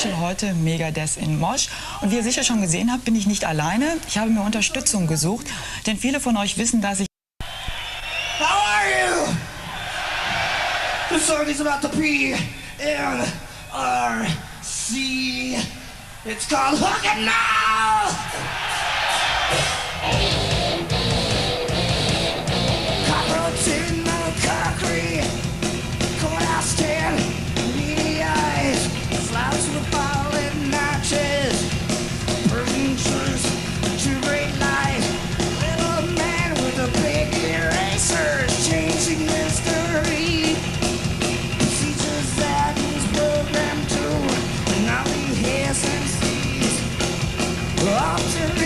Special heute Megadeth in Mosch. Und wie ihr sicher schon gesehen habt, bin ich nicht alleine. Ich habe mir Unterstützung gesucht, denn viele von euch wissen, dass ich... How are you? This song is about the P-N-R-C. It's called Hook and Now. Cockroach in the concrete, courthouse tan, beady eyes, slouch with falling notches, producers, two great lies, little man with a big eraser, changing history, procedures that he's programmed to, and now he hears and sees, alternate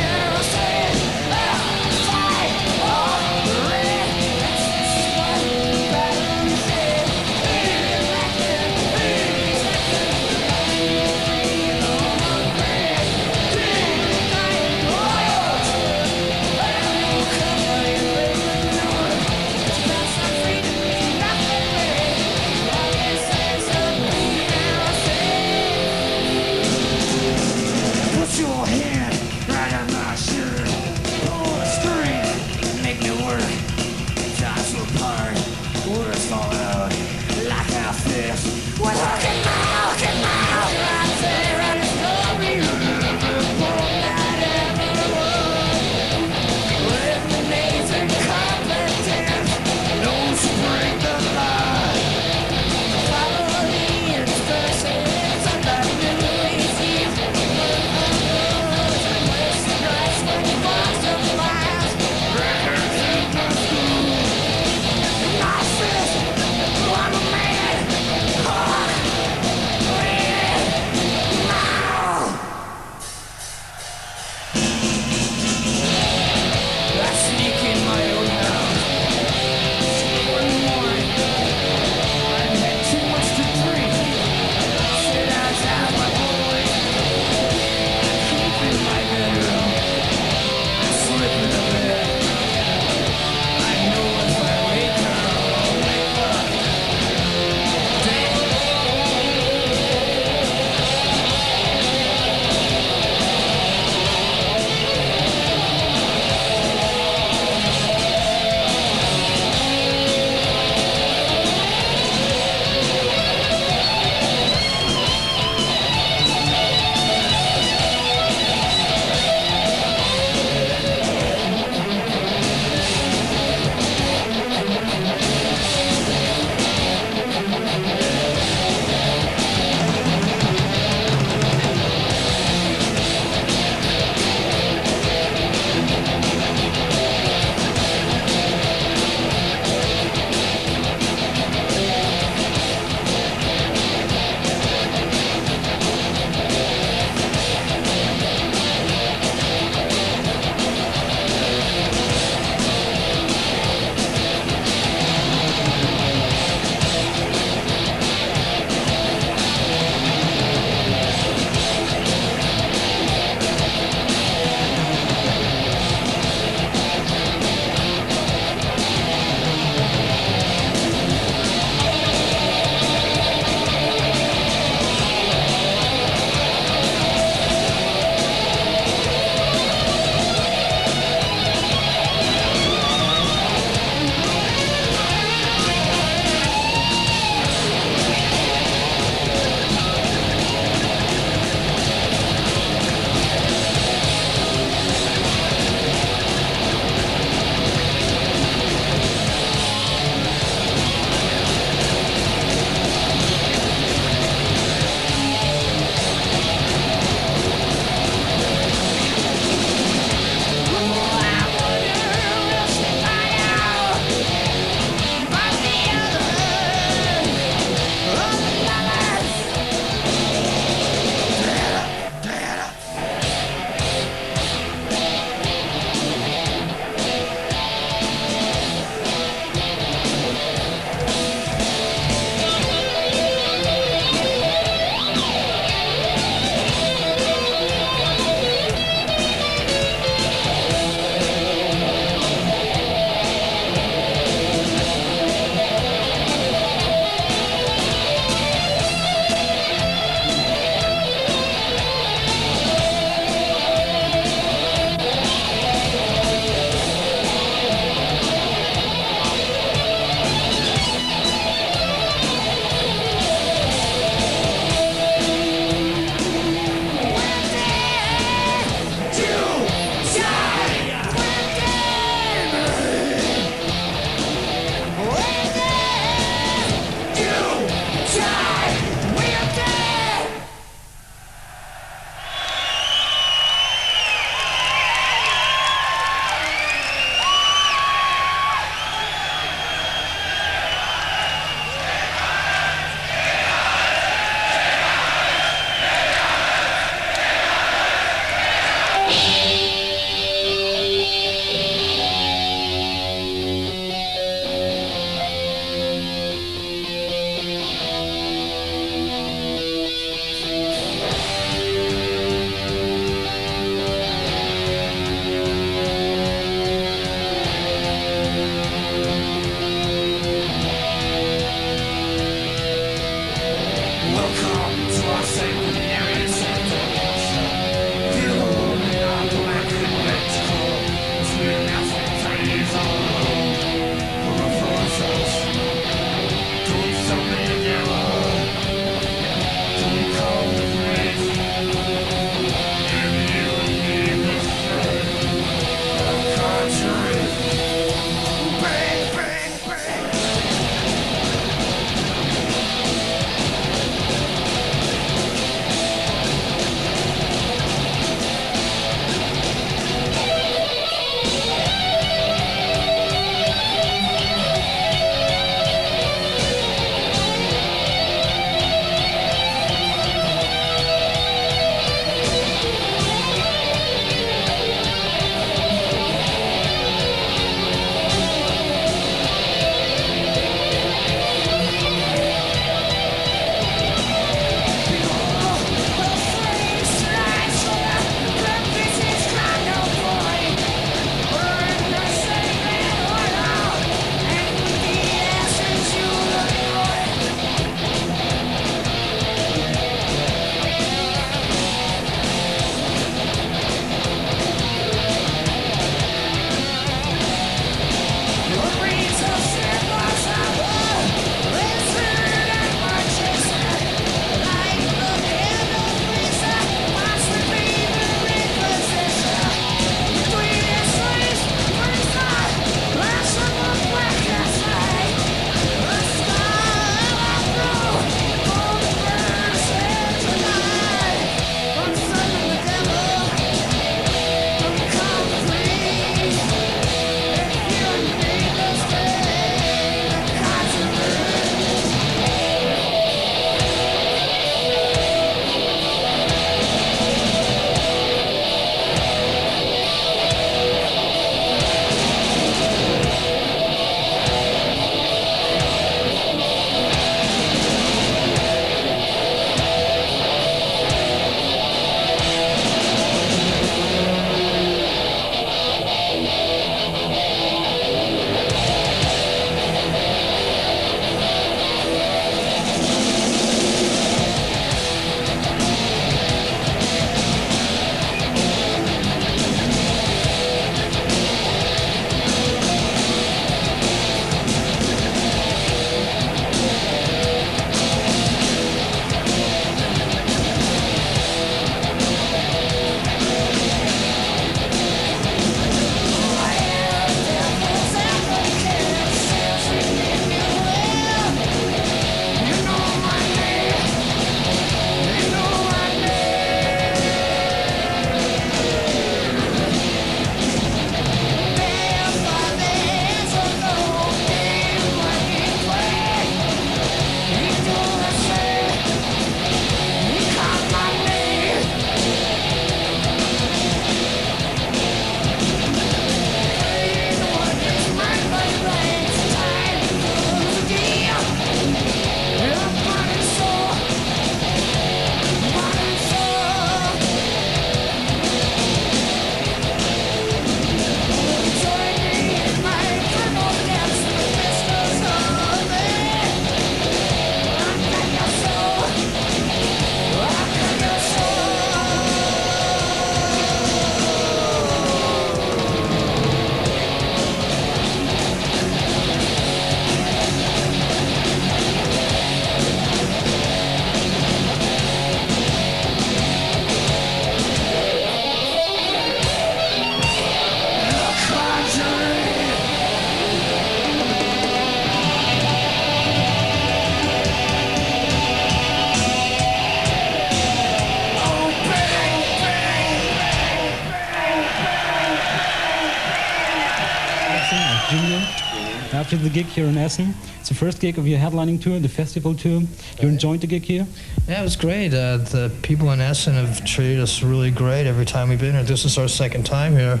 after the gig here in Essen. It's the first gig of your headlining tour, the festival tour. You enjoyed the gig here? Yeah, it was great. The people in Essen have treated us really great every time we've been here. This is our second time here.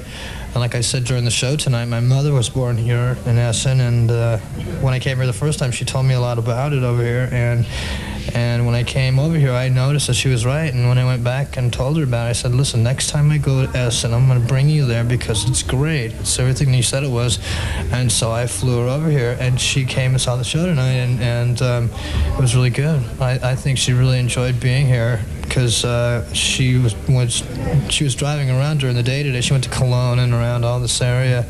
And like I said during the show tonight, my mother was born here in Essen, and when I came here the first time, she told me a lot about it over here. And when I came over here, I noticed that she was right. And when I went back and told her about it, I said, listen, next time I go to Essen, I'm going to bring you there because it's great. It's everything you said it was. And so I flew her over here, and she came and saw the show tonight, and it was really good. I think she really enjoyed being here because she was driving around during the day today. She went to Cologne and around all this area,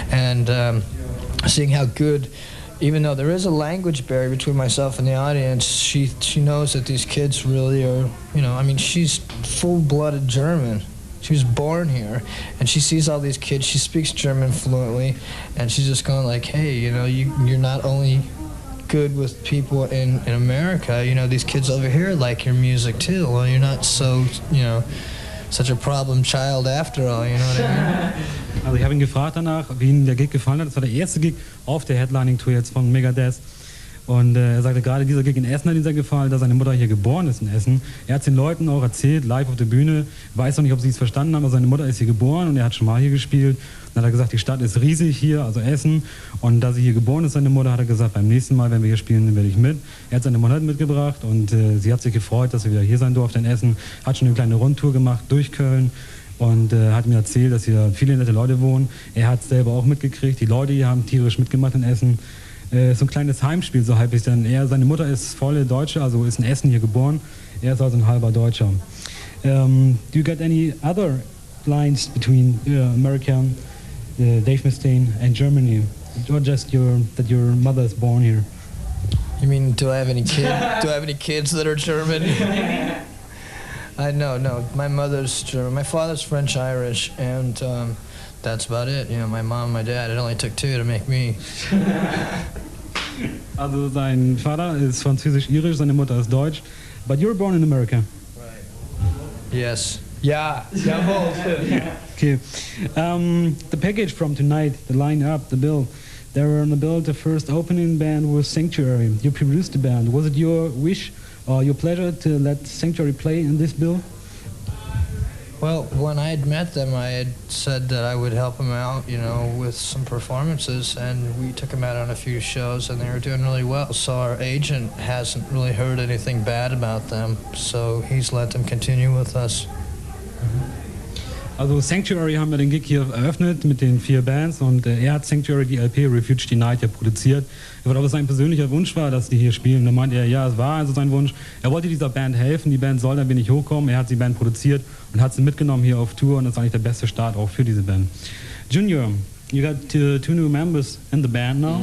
and seeing how good, even though there is a language barrier between myself and the audience, she knows that these kids really are, I mean, she's full-blooded German. She was born here, and she sees all these kids. She speaks German fluently, and she's just going like, hey, you're not only good with people in America, these kids over here like your music too. Well, you're not so, such a problem child after all, you know what I mean? Also ich habe ihn gefragt danach, wie ihm der Gig gefallen hat. Das war der erste Gig auf der Headlining-Tour jetzt von Megadeth. Und er sagte, gerade dieser Gig in Essen hat ihm sehr gefallen, da seine Mutter hier geboren ist in Essen. Er hat es den Leuten auch erzählt, live auf der Bühne. Weiß noch nicht, ob sie es verstanden haben, aber seine Mutter ist hier geboren und er hat schon mal hier gespielt. Dann hat er gesagt, die Stadt ist riesig hier, also Essen. Und da sie hier geboren ist, seine Mutter, hat er gesagt, beim nächsten Mal, wenn wir hier spielen, dann werde ich mit. Er hat seine Mutter mitgebracht und sie hat sich gefreut, dass er wieder hier sein durfte in Essen. Hat schon eine kleine Rundtour gemacht durch Köln. Und hat mir erzählt, dass hier viele nette Leute wohnen. Er hat es selber auch mitgekriegt. Die Leute hier haben tierisch mitgemacht in Essen. So ein kleines Heimspiel, so halbwegs. Denn seine Mutter ist volle Deutsche, also ist in Essen hier geboren. Er ist also ein halber Deutscher. Do you got any other lines between America, Dave Mustaine, and Germany? Or just that your mother is born here? You mean, do I have any kids that are German? No. My mother's German. My father's French-Irish, and that's about it. My mom and my dad. It only took two to make me. Also sein Vater ist französisch-irisch, seine Mutter ist deutsch. But you were born in America. Right. Yes. Yeah. Jawohl. Okay. The package from tonight, the line-up, the bill. They were on the bill. The first opening band was Sanctuary. You produced the band. Was it your wish or your pleasure to let Sanctuary play in this bill? Well, when I had met them, I had said that I would help them out, with some performances, and we took them out on a few shows, and they were doing really well. So our agent hasn't really heard anything bad about them, so he's let them continue with us. Also Sanctuary haben wir den Gig hier eröffnet mit den 4 Bands und er hat Sanctuary, die LP Refuge Denied, ja produziert. Er wollte, ob es sein persönlicher Wunsch war, dass die hier spielen. Da meinte er, ja, es war also sein Wunsch. Er wollte dieser Band helfen, die Band soll ein wenig hochkommen. Er hat die Band produziert und hat sie mitgenommen hier auf Tour und das ist eigentlich der beste Start auch für diese Band. Junior, you got two new members in the band now,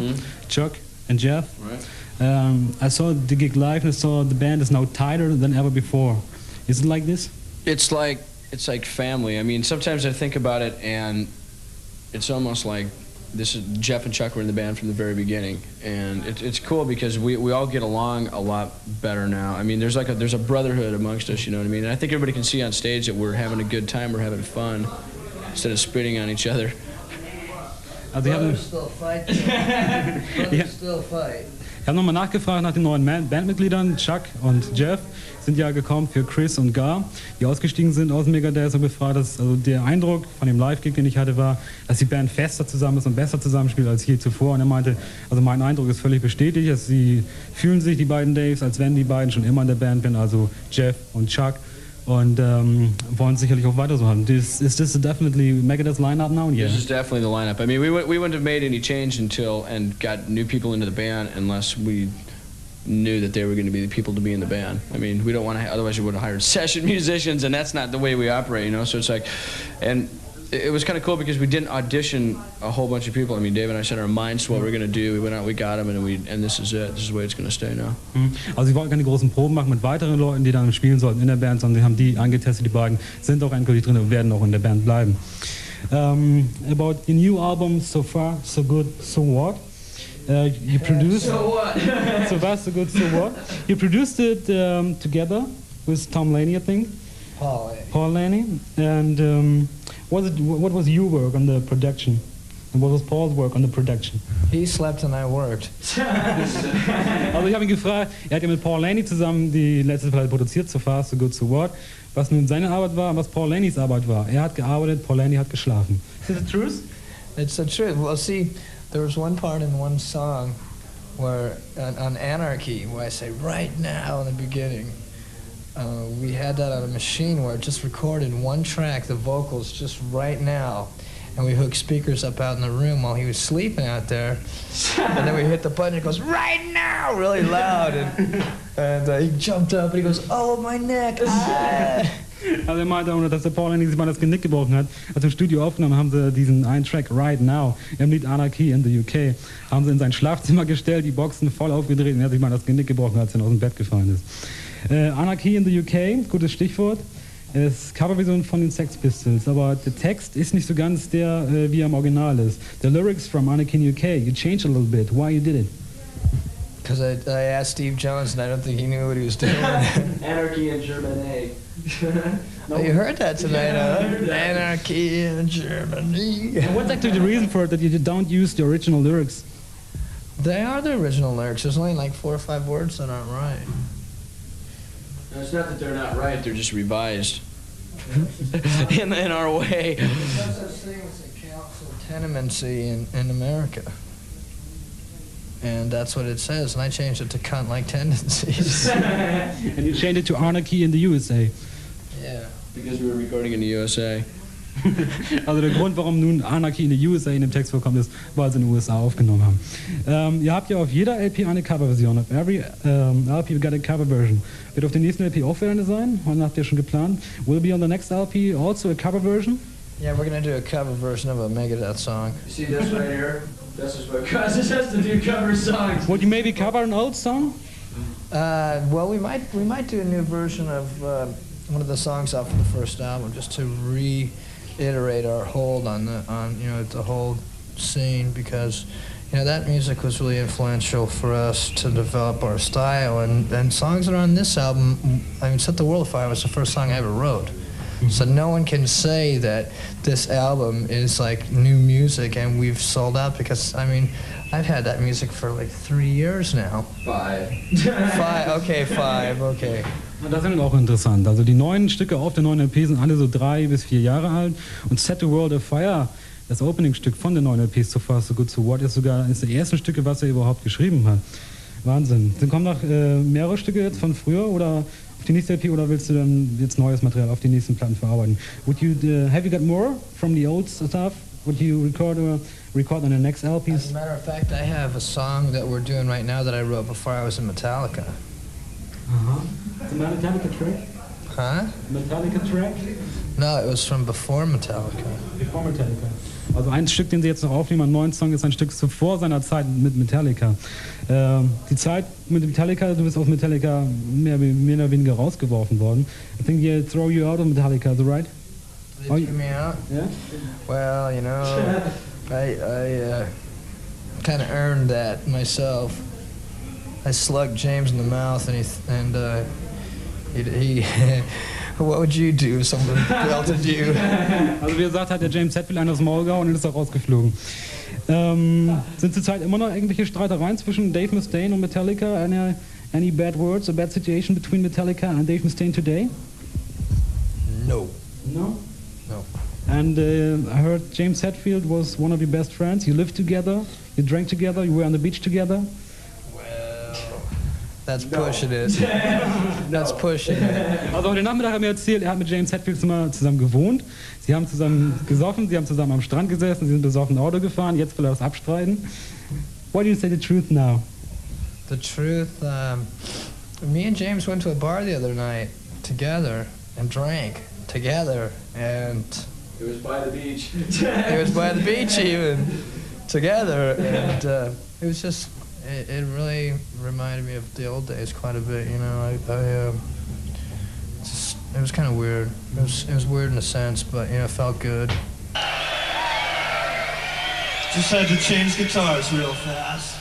Chuck and Jeff. Right. I saw the gig live and I saw the band is now tighter than ever before. Is it like this? It's like family. I mean, sometimes I think about it, and it's almost like Jeff and Chuck were in the band from the very beginning, and it's cool because we all get along a lot better now. I mean, there's a brotherhood amongst us, you know what I mean? And I think everybody can see on stage that we're having a good time, we're having fun, instead of spitting on each other. Brothers still fight. Brothers still fight. Ich habe nochmal nachgefragt nach den neuen Bandmitgliedern. Chuck und Jeff sind ja gekommen für Chris und Gar, die ausgestiegen sind aus Megadeth, und befragt, dass also der Eindruck von dem Live-Gig, den ich hatte, war, dass die Band fester zusammen ist und besser zusammenspielt als je zuvor. Und er meinte, also mein Eindruck ist völlig bestätigt, dass sie fühlen sich, die beiden Daves, als wenn die beiden schon immer in der Band bin, also Jeff und Chuck. Und wollen sicherlich auch weiter so haben. Is this definitely Megadeth's lineup now? Yeah. This is definitely the lineup. I mean, we wouldn't have made any change and got new people into the band unless we knew that they were going to be the people to be in the band. I mean, we don't want to, otherwise we would have hired session musicians, and that's not the way we operate, So it's like, and it was kind of cool because we didn't audition a whole bunch of people. I mean, Dave and I set our minds to what we were going to do. We went out, we got them, and this is it. This is the way it's going to stay now. Also sie wollten keine großen Proben machen mit weiteren Leuten, die dann spielen sollten in der Band, sondern sie haben die angetestet, die beiden sind auch endgültig drin und werden auch in der Band bleiben. About the new album, So Far, So Good, So What? You produced... So what? So Far, So Good, So What? You produced it together with Tom Laney, I think. Paul Laney. And what was your work on the production And what was Paul's work on the production? He slept and I worked. Also ich habe ihn gefragt, er hat ja mit Paul Laney zusammen die letzte Platte produziert, So Far, So Good, So What, was nun seine Arbeit war und was Paul Laneys Arbeit war. Er hat gearbeitet, Paul Laney hat geschlafen. Is it the truth? It's the truth. Well, see, there was one part in one song where, on Anarchy, where I say, right now in the beginning, we had that on a machine where it just recorded one track, the vocals, just right now. And we hooked speakers up out in the room while he was sleeping out there. And then we hit the button and it goes, right now, really loud. And he jumped up and he goes, oh, my neck. Ah. Also er meinte auch, dass der Paul Laney sich mal das Genick gebrochen hat. Als im Studio aufgenommen haben sie diesen einen Track, Right Now, im Lied Anarchy in the UK, haben sie in sein Schlafzimmer gestellt, die Boxen voll aufgedreht und er hat sich mal das Genick gebrochen, als er aus dem Bett gefallen ist. Anarchy in the UK, gutes Stichwort. Es ist Coverversion von den Sex Pistols, aber der Text ist nicht so ganz der, wie er im Original ist. The lyrics from Anarchy in UK, you changed a little bit. Why you did it? Because I asked Steve Jones and I don't think he knew what he was doing. Anarchy in Germany. Oh, you heard that tonight, huh? Anarchy in Germany. And what's actually the reason for it that you don't use the original lyrics? They are the original lyrics. There's only like 4 or 5 words that aren't right. No, it's not that they're not right, they're just revised. in our way. There's no such thing as a council tenemency in America. And that's what it says, and I changed it to cunt-like tendencies. And you changed it to Anarchy in the USA. Yeah. Because we were recording in the USA. Also der Grund, warum nun Anarchy in the USA in dem Text vorkommt, ist, weil sie in den USA aufgenommen haben. Ihr habt ja auf jeder LP eine Coverversion. Auf every LP you got a cover version. Wird auf der nächsten LP auch wieder eine sein? Wann habt ihr schon geplant? Will be on the next LP also a cover version? Yeah, we're gonna do a cover version of a Megadeth song. You see this right here? This is what causes us to do cover songs. Would you maybe cover an old song? Well, we might do a new version of one of the songs off of the first album, just to reiterate our hold on the whole scene, because that music was really influential for us to develop our style, and songs that are on this album. I mean, Set the World Afire was the first song I ever wrote. So no one can say that this album is like new music and we've sold out, because I mean, I've had that music for like 3 years now. 5. 5, okay, 5, okay. Das ist auch interessant. Also die neuen Stücke auf der neuen LP sind alle so 3 bis 4 Jahre alt und Set the World Afire, das Opening-Stück von der neuen LP So Far, So Good, So What, ist sogar eines der ersten Stücke, was er überhaupt geschrieben hat. Wahnsinn. Dann kommen noch mehrere Stücke jetzt von früher oder auf die nächste LP, oder willst du dann jetzt neues Material auf die nächsten Platten verarbeiten? Would you have you got more from the old stuff? Would you record on the next LPs? As a matter of fact, I have a song that we're doing right now that I wrote before I was in Metallica. It's a Metallica track? Huh? Metallica track? No, it was from before Metallica. Before Metallica. Also ein Stück, den sie jetzt noch aufnehmen, ein neuen Song, ist ein Stück zuvor seiner Zeit mit Metallica. Die Zeit mit Metallica, du bist aus Metallica mehr oder weniger rausgeworfen worden. I think they throw you out of Metallica, is that right? They threw me out? Yeah? Well, I kind of earned that myself. I slugged James in the mouth, and he what would you do if someone belted you? Also wie gesagt, hat der James Hetfield einen aus dem Maul gehauen und ist auch rausgeflogen. Sind zurzeit immer noch irgendwelche Streitereien zwischen Dave Mustaine und Metallica? Any bad words or bad situation between Metallica and Dave Mustaine today? No. No? No. And I heard James Hetfield was one of your best friends. You lived together, you drank together, you were on the beach together. That's pushing it. That's pushing it. Also heute Nachmittag hat er mir erzählt, er hat mit James Hetfield zusammen gewohnt. Sie haben zusammen gesoffen, sie haben zusammen am Strand gesessen, sie sind besoffen Auto gefahren, jetzt will er das abstreiten. Why do you say the truth now? The truth, me and James went to a bar the other night together and drank together, and It was by the beach. it was by the beach even, together, and it was just, it really reminded me of the old days quite a bit, it was kind of weird. It was weird in a sense, but it felt good. Just had to change guitars real fast.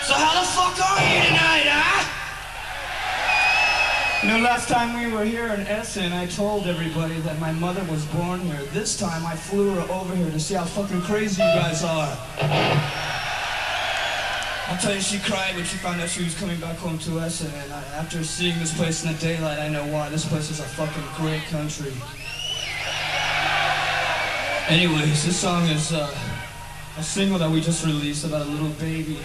So how the fuck are you tonight, huh? You know, last time we were here in Essen, I told everybody that my mother was born here. This time I flew her over here to see how fucking crazy you guys are. I'll tell you, she cried when she found out she was coming back home to Essen, and after seeing this place in the daylight, I know why. This place is a fucking great country. Anyways, this song is a single that we just released about a little baby.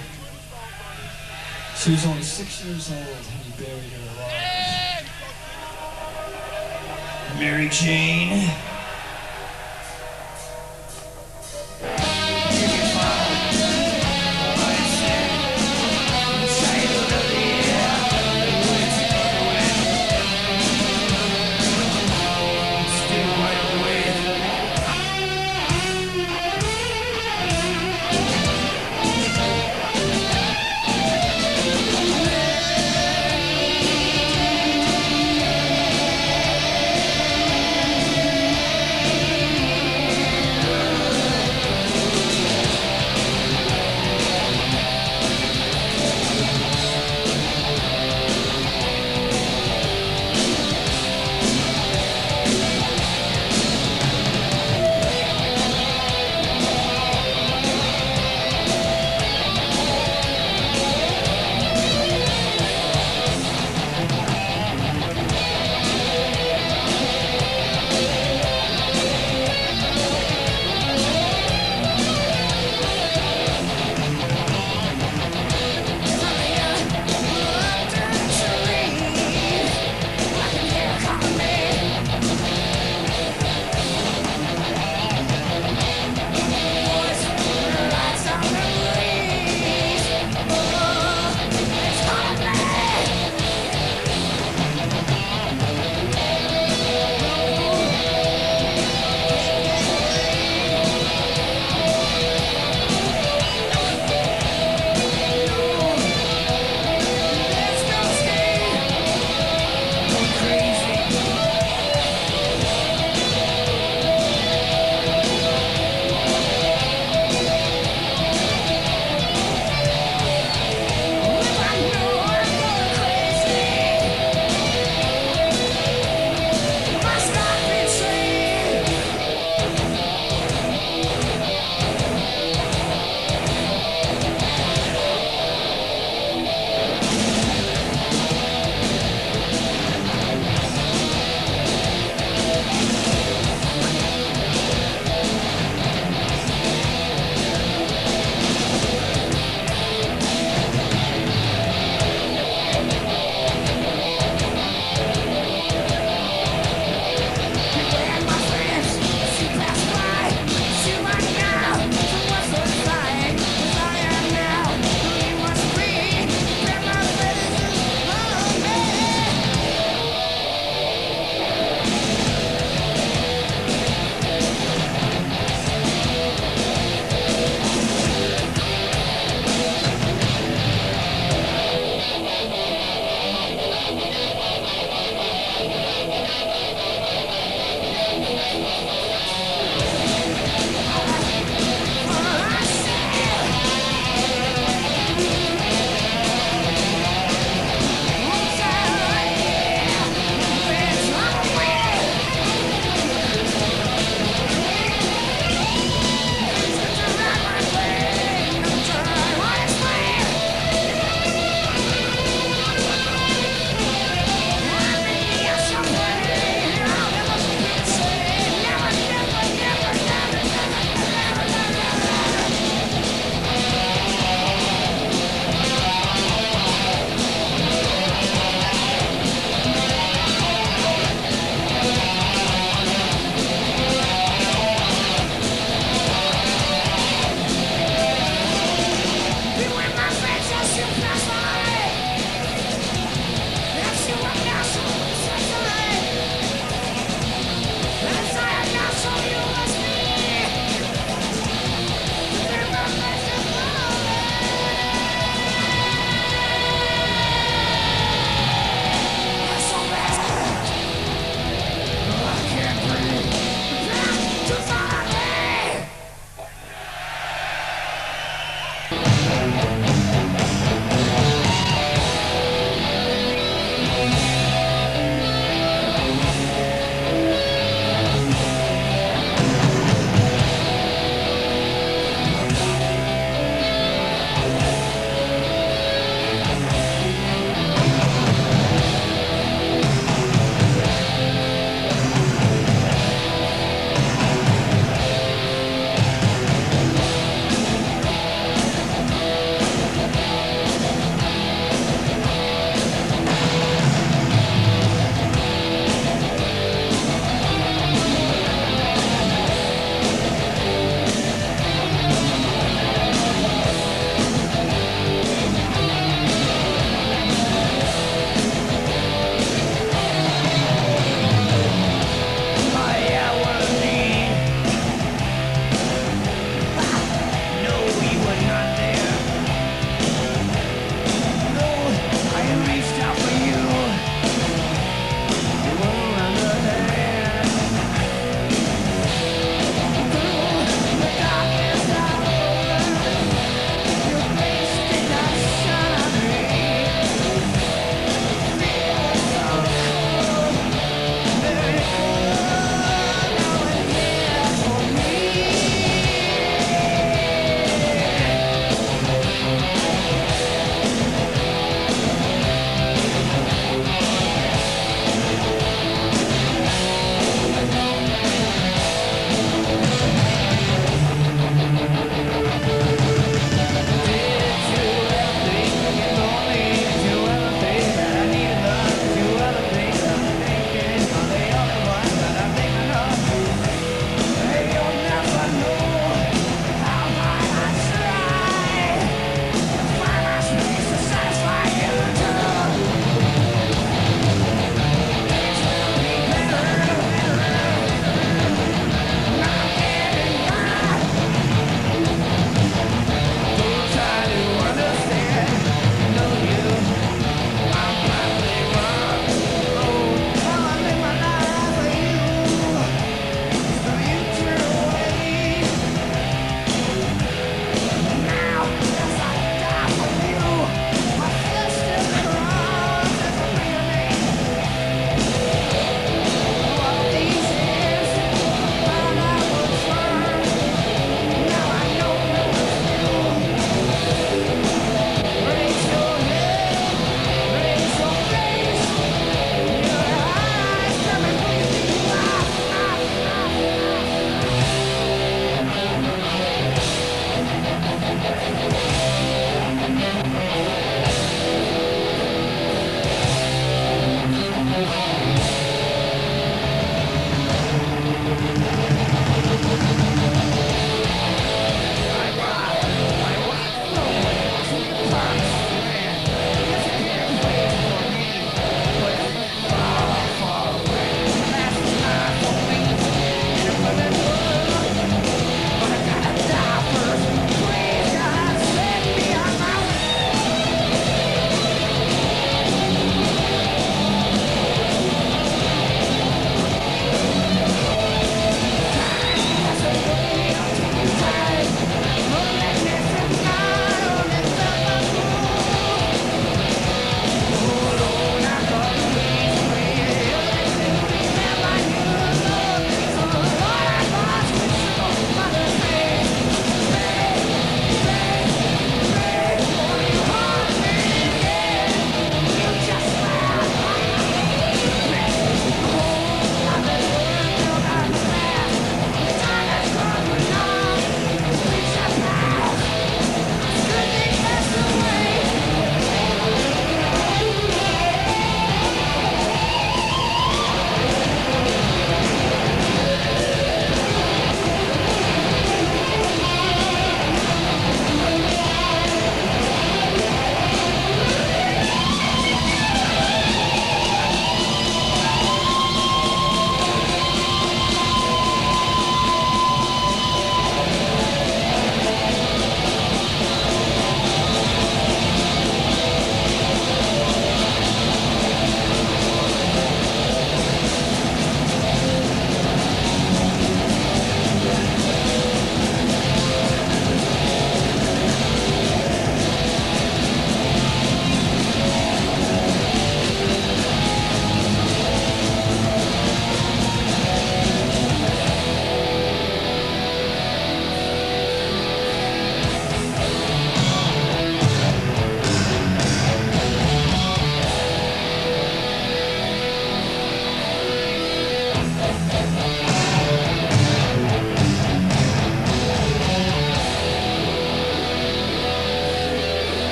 She was only 6 years old and he buried her alive. Mary Jane.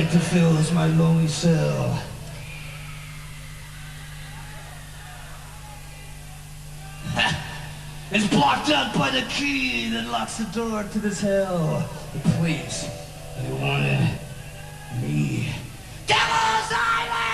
nectar fills my lonely cell. It's blocked up by the key that locks the door to this hell. The place they wanted me. Devil's Island!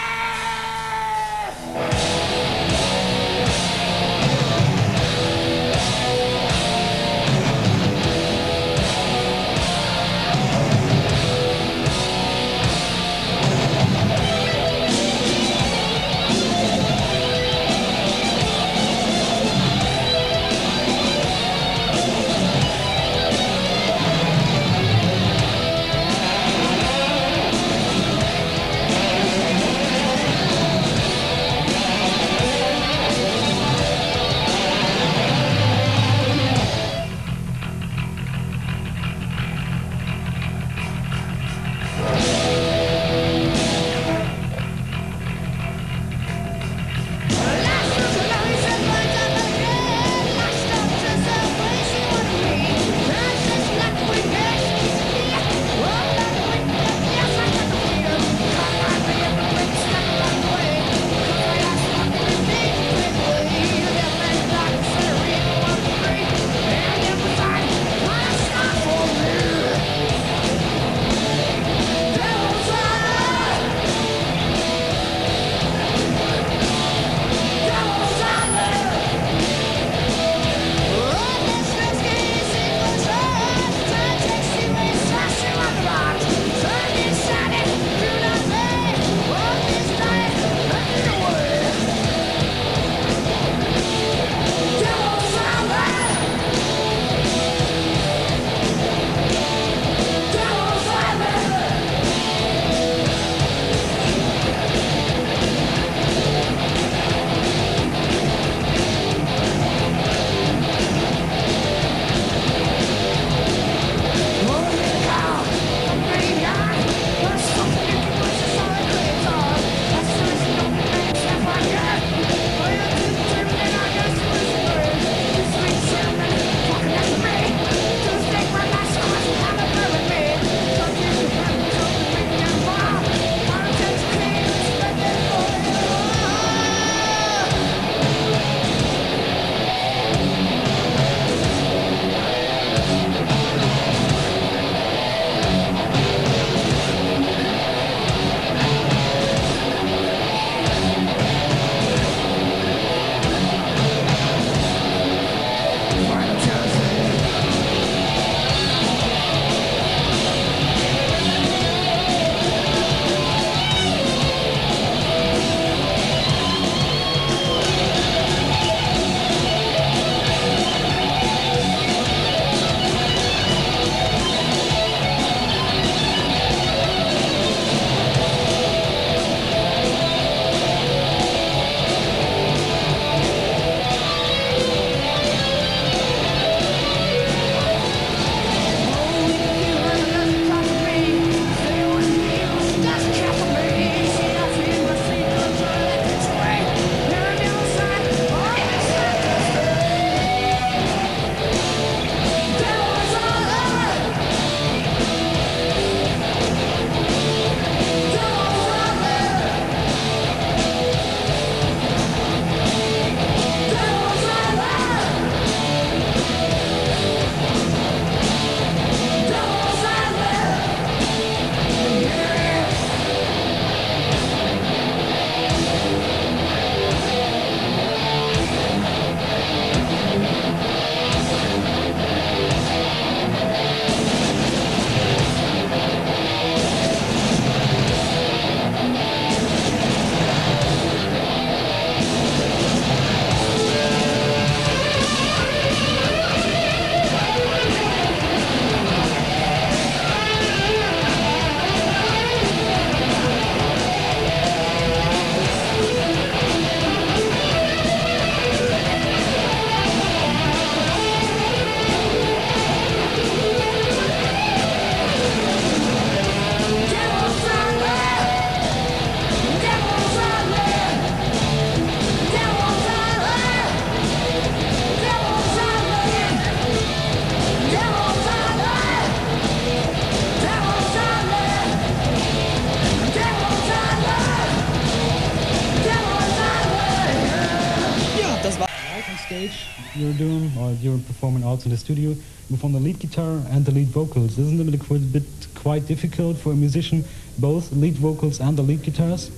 live on stage you're doing, or you're performing out in the studio, you perform the lead guitar and the lead vocals. Isn't it a bit quite difficult for a musician, both lead vocals and the lead guitars?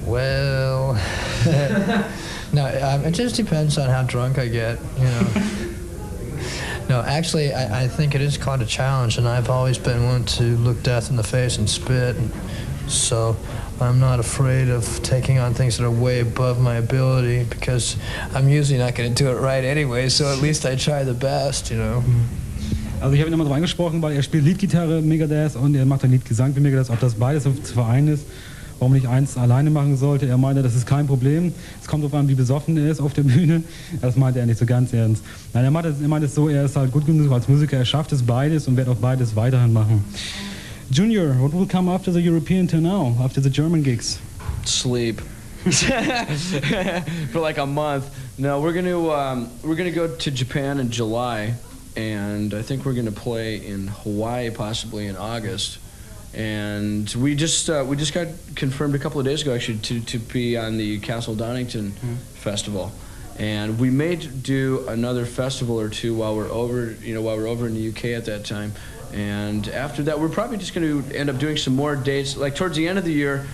Well, no, it just depends on how drunk I get, you know. No, actually, I think it is quite a challenge, and I've always been one to look death in the face and spit, so I'm not afraid of taking on things that are way above my ability, because I'm usually not going to do it right anyway, so at least I try the best, you know. Also ich habe ihn immer so angesprochen, weil er spielt Leadgitarre Megadeth und er macht ein Leadgesang für Megadeth, ob das beides zu vereinen ist, warum nicht eins alleine machen sollte. Er meinte, das ist kein Problem, es kommt darauf an, wie besoffen er ist auf der Bühne. Das meinte er nicht so ganz ernst. Nein, er meint es so, er ist halt gut genug als Musiker, er schafft es beides und wird auch beides weiterhin machen. Junior, what will come after the European tour now, after the German gigs? Sleep. For like a month. No, we're gonna go to Japan in July, and I think we're gonna play in Hawaii possibly in August. And we just got confirmed a couple of days ago actually to be on the Castle Donington festival, and we may do another festival or two while we're over in the UK at that time. And after that, we're probably just going to end up doing some more dates, like towards the end of the year,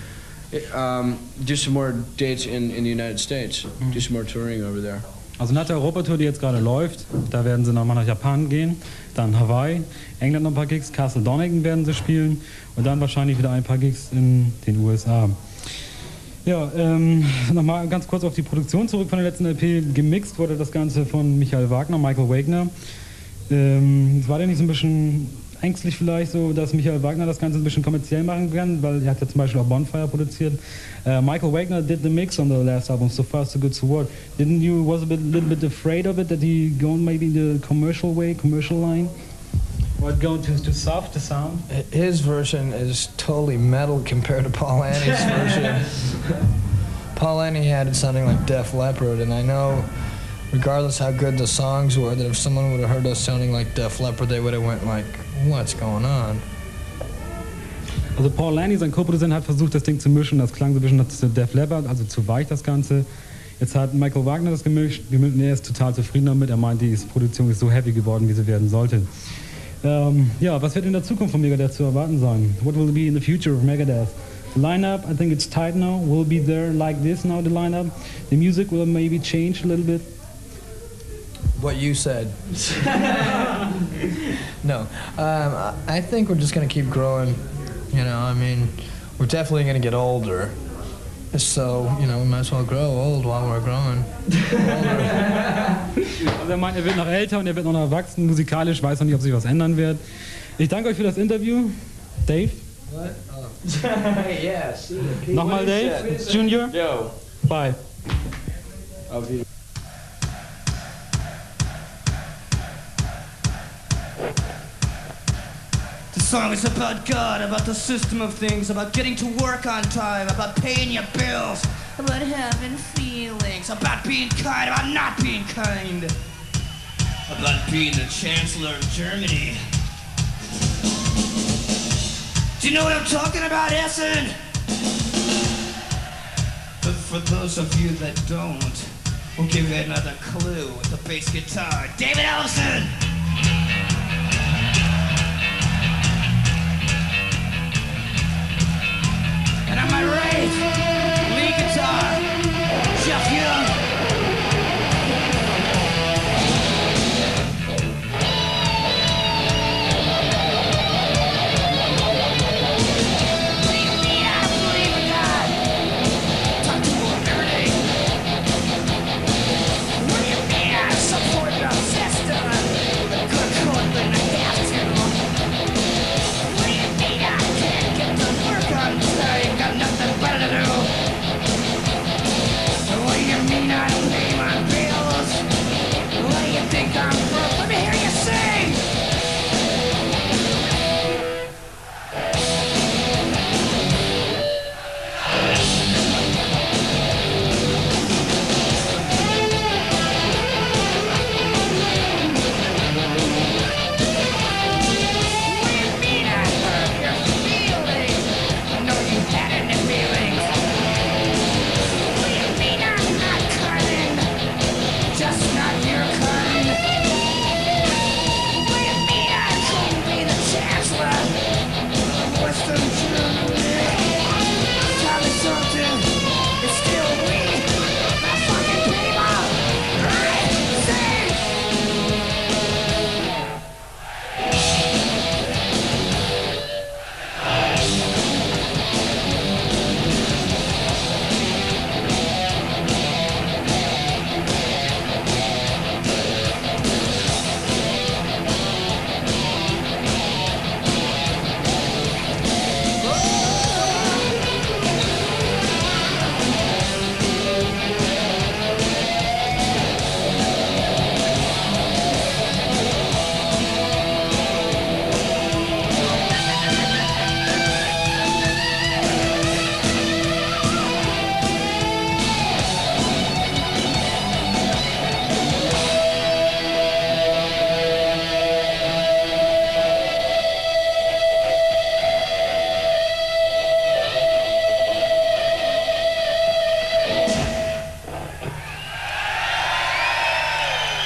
do some more dates in the United States, do some more touring over there. Also nach der Europatour, die jetzt gerade läuft, da werden sie nochmal nach Japan gehen, dann Hawaii, England noch ein paar Gigs, Castle Donington werden sie spielen und dann wahrscheinlich wieder ein paar Gigs in den USA. Ja, nochmal ganz kurz auf die Produktion zurück von der letzten LP. Gemixt wurde das Ganze von Michael Wagner. War der nicht so ein bisschen ängstlich vielleicht so, dass Michael Wagner das Ganze ein bisschen kommerziell machen kann, weil er hat ja zum Beispiel auch Bonfire produziert. Michael Wagner did the mix on the last album, So Far So Good So What. Was a little bit afraid of it, that he gone maybe the commercial line? Or going to soft, the sound? His version is totally metal compared to Paul Annie's version. Paul Annie had it sounding like Def Leppard, and I know, regardless how good the songs were, that if someone would have heard us sounding like Def Leppard, they would have went like, what's going on? Also Paul Annie, sein Co-Produzent, hat versucht, das Ding zu mischen. Das klang so ein bisschen nach Def Leppard, also zu weich das Ganze. Jetzt hat Michael Wagner das gemischt und er ist total zufrieden damit. Er meint, die Produktion ist so heavy geworden, wie sie werden sollte. Ja, was wird in der Zukunft von Megadeth zu erwarten sein? What will be in the future of Megadeth? The lineup, I think it's tight now. Will be there like this now, the lineup. The music will maybe change a little bit. What you said. No, I think we're just going to keep growing. You know, I mean, we're definitely going to get older. So, you know, we might as well grow old while we're growing. Also er meint, er wird noch älter und er wird noch erwachsen, musikalisch, weiß noch nicht, ob sich was ändern wird. Ich danke euch für das Interview. Dave? What? Oh. Yeah, see. Nochmal Dave? Junior? Yo. Bye. The song is about God, about the system of things, about getting to work on time, about paying your bills, about having feelings, about being kind, about not being kind, about being the Chancellor of Germany. Do you know what I'm talking about, Essen? But for those of you that don't, we'll give you another clue with the bass guitar. David Ellison! And on my right, lead guitar, Jeff Young. Believe me, I believe in God. Talk to him every day. Believe me, I support the system. Good code when I have to. Believe me, I can't get to work on time. Got nothing better to do.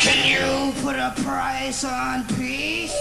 Can you put a price on peace?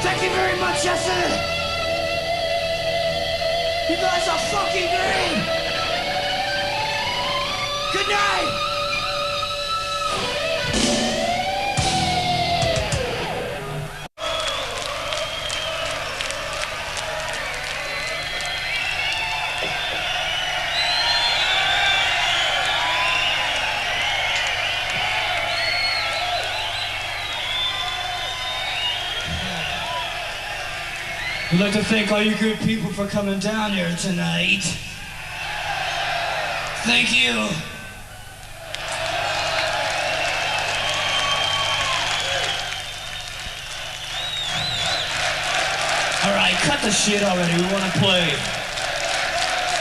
Thank you very much, Jesse. You guys are fucking great. Good night. I'd like to thank all you good people for coming down here tonight. Thank you. Alright, cut the shit already. We want to play.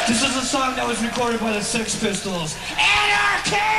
This is a song that was recorded by the Sex Pistols. Anarchy!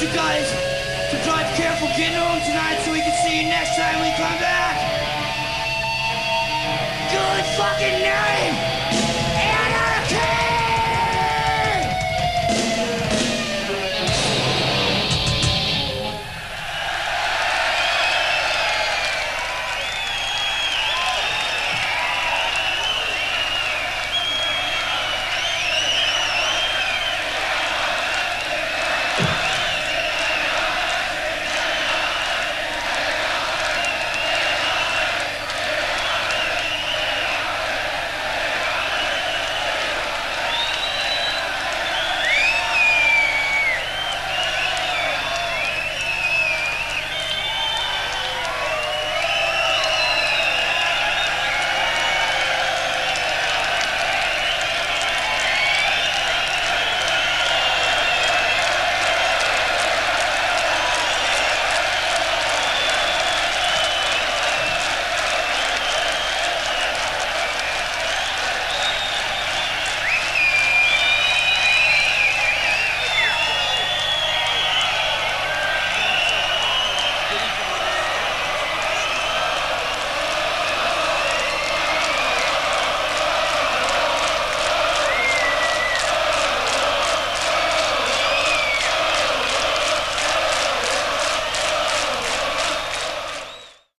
you guys to drive careful getting home tonight so we can see you next time we come back.